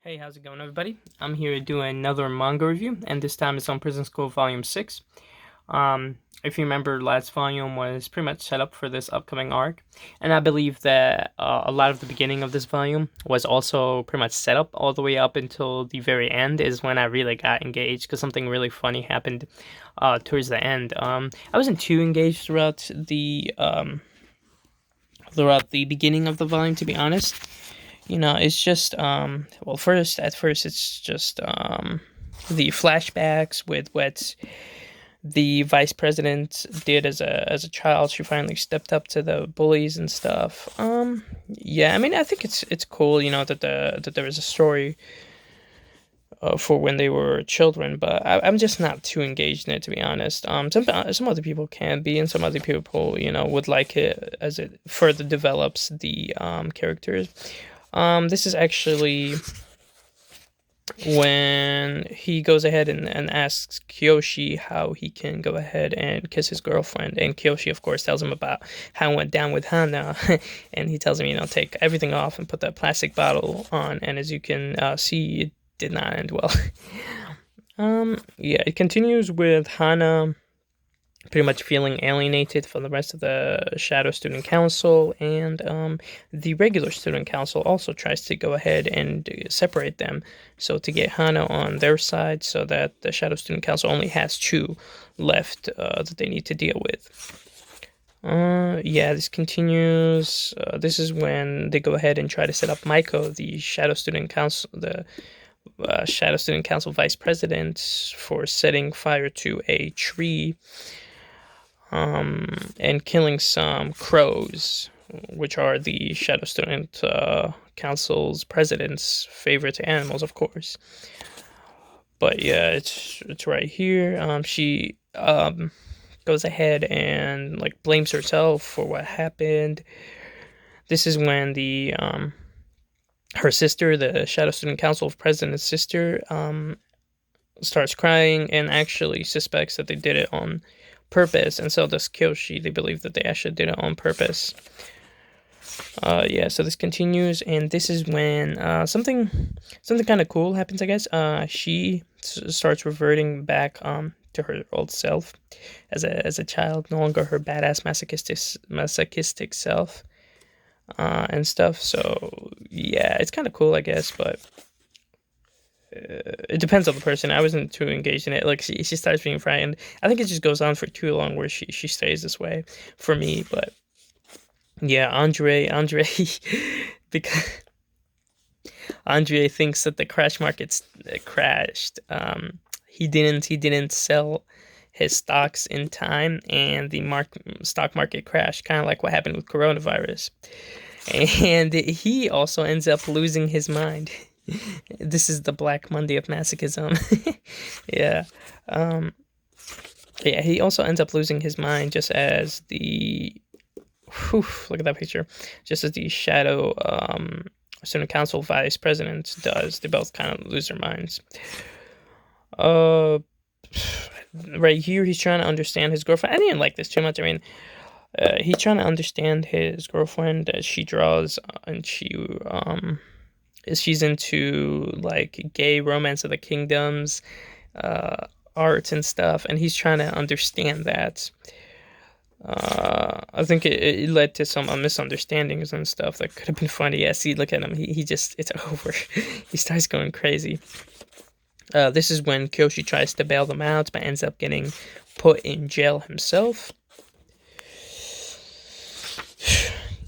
Hey, how's it going, everybody? I'm here to do another manga review, and this time it's on Prison School Volume 6. If you remember, last volume was pretty much set up for this upcoming arc, and I believe that a lot of the beginning of this volume was also pretty much set up all the way up until the very end is when I really got engaged, because something really funny happened towards the end. I wasn't too engaged throughout the beginning of the volume, to be honest. It's just well, at first it's just the flashbacks with what the vice president did as a child. She finally stepped up to the bullies and stuff. Yeah, I mean, I think it's cool, that there is a story for when they were children, but I'm just not too engaged in it, to be honest. Some other people can be, and some other people, would like it as it further develops the characters. This is actually when he goes ahead and asks Kyoshi how he can go ahead and kiss his girlfriend. And Kyoshi, of course, tells him about how it went down with Hana. And he tells him, take everything off and put that plastic bottle on. And as you can see, it did not end well. Yeah, it continues with Hana pretty much feeling alienated from the rest of the Shadow Student Council, and the regular Student Council also tries to go ahead and separate them, so to get Hana on their side, so that the Shadow Student Council only has two left that they need to deal with. Yeah, this continues. This is when they go ahead and try to set up Maiko, the Shadow Student Council, Shadow Student Council Vice President, for setting fire to a tree and killing some crows, which are the Shadow Student Council's president's favorite animals, of course. But yeah, it's right here. She goes ahead and blames herself for what happened. This is when the her sister, the Shadow Student Council president's sister, starts crying and actually suspects that they did it on purpose, and so does Kyoshi. They believe that they actually did it on purpose. Yeah, so this continues, and this is when something kind of cool happens, I guess. She starts reverting back to her old self as a child, no longer her badass masochistic self and stuff. So yeah, it's kind of cool, I guess, but it depends on the person. I wasn't too engaged in it. She starts being frightened. I think it just goes on for too long where she stays this way for me. But yeah, Andre, because Andre thinks that the crash market crashed. He didn't sell his stocks in time, and the stock market crashed, kind of like what happened with coronavirus. And he also ends up losing his mind. This is the Black Monday of masochism. Yeah. Yeah, he also ends up losing his mind just as look at that picture. Just as the Shadow Student Council Vice President does. They both kind of lose their minds. Right here, he's trying to understand his girlfriend. I didn't like this too much. I mean, he's trying to understand his girlfriend as she draws, and she's into gay romance of the kingdoms, art and stuff, and he's trying to understand that. I think it led to some misunderstandings and stuff that could have been funny. Yeah, see, look at him. He just, it's over. He starts going crazy. This is when Kyoshi tries to bail them out, but ends up getting put in jail himself.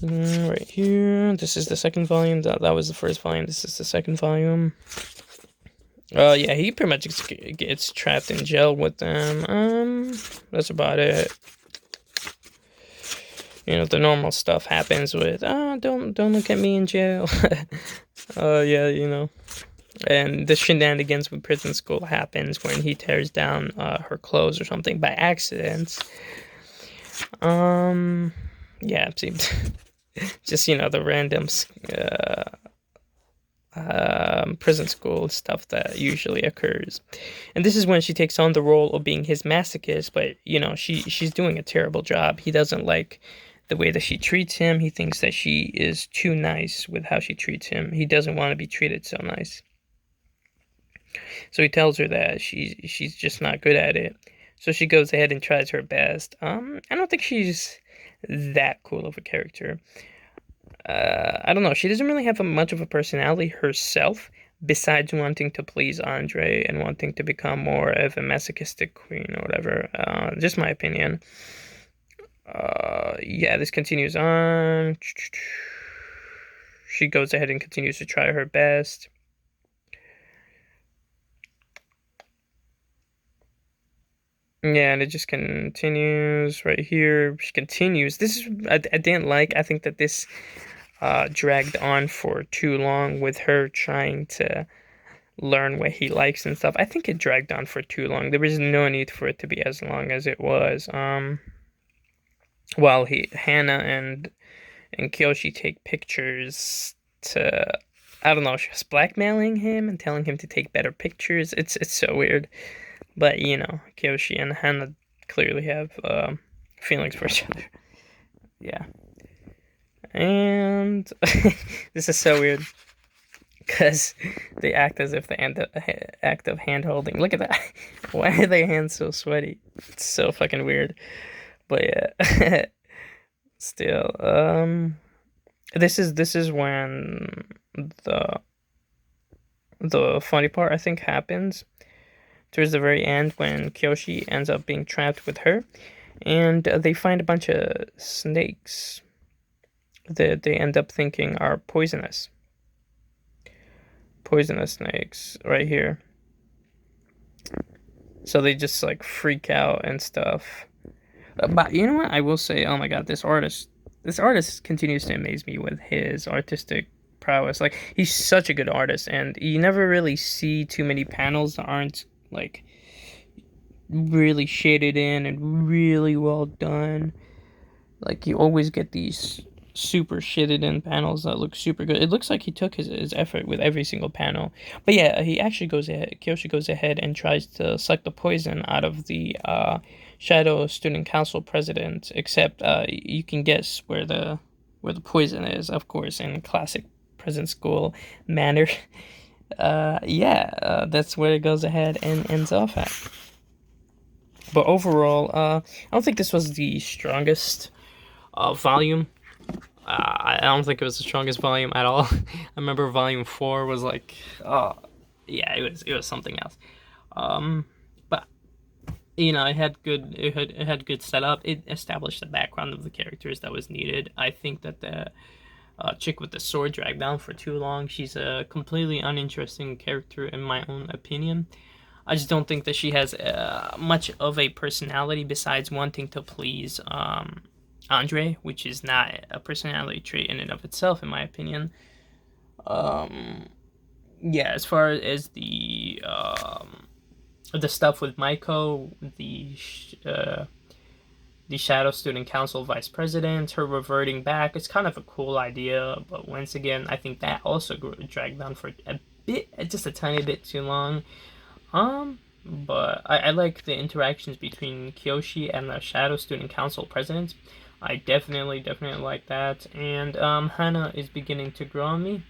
Right here, this is the second volume. That was the first volume. This is the second volume. Yeah, he pretty much gets trapped in jail with them. That's about it. The normal stuff happens with, don't look at me in jail. Yeah, and the shenanigans with prison school happens when he tears down her clothes or something by accident. Yeah, see. Just the random prison school stuff that usually occurs. And this is when she takes on the role of being his masochist, but she's doing a terrible job. He doesn't like the way that she treats him. He thinks that she is too nice with how she treats him. He doesn't want to be treated so nice. So he tells her that she's just not good at it. So she goes ahead and tries her best. I don't think she's that cool of a character. I don't know. She doesn't really have much of a personality herself, besides wanting to please Andre and wanting to become more of a masochistic queen or whatever. Just my opinion. Yeah, this continues on. She goes ahead and continues to try her best. Yeah, and it just continues right here. She continues. This is I didn't like. I think that this dragged on for too long with her trying to learn what he likes and stuff. I think it dragged on for too long. There was no need for it to be as long as it was. While Hannah and Kyoshi take pictures to, I don't know, she's blackmailing him and telling him to take better pictures. It's so weird. But you know, Kyoshi and Hannah clearly have feelings for each other. Yeah. And this is so weird because they act as if the act of hand holding. Look at that. Why are their hands so sweaty? It's so fucking weird. But yeah. Still, this is when the funny part I think happens towards the very end when Kyoshi ends up being trapped with her, and they find a bunch of snakes that they end up thinking are poisonous. Poisonous snakes right here. So they just like freak out and stuff. But you know what? I will say, oh my god, this artist continues to amaze me with his artistic prowess. Like he's such a good artist, and you never really see too many panels that aren't like really shaded in and really well done. Like you always get these super shaded in panels that look super good. It looks like he took his effort with every single panel. But yeah, he actually goes ahead. Kyoshi goes ahead and tries to suck the poison out of the Shadow Student Council president. Except you can guess where the poison is, of course, in classic prison school manner. That's where it goes ahead and ends off at. But overall, I don't think this was the strongest volume. I don't think it was the strongest volume at all. I remember volume 4 was like, oh, yeah, it was something else. But you know, it had good setup. It established the background of the characters that was needed. I think that the chick with the sword dragged down for too long. She's a completely uninteresting character in my own opinion. I just don't think that she has much of a personality besides wanting to please Andre, which is not a personality trait in and of itself, in my opinion. Yeah, as far as the stuff with Maiko, the Shadow Student Council Vice President, her reverting back, it's kind of a cool idea, but once again, I think that also dragged on for a bit, just a tiny bit too long. But I like the interactions between Kyoshi and the Shadow Student Council president. I definitely like that, and Hana is beginning to grow on me.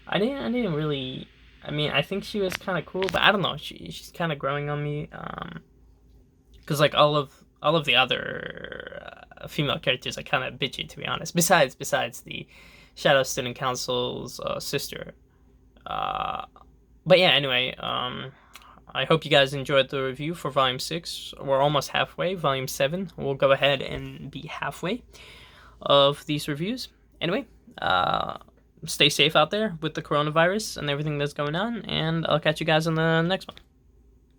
I didn't really. I mean, I think she was kind of cool, but I don't know. She's kind of growing on me. Because like all of the other female characters are kind of bitchy, to be honest. Besides the Shadow Student Council's sister. But yeah, anyway. I hope you guys enjoyed the review for Volume 6. We're almost halfway. Volume 7, we'll go ahead and be halfway of these reviews. Anyway, stay safe out there with the coronavirus and everything that's going on, and I'll catch you guys on the next one.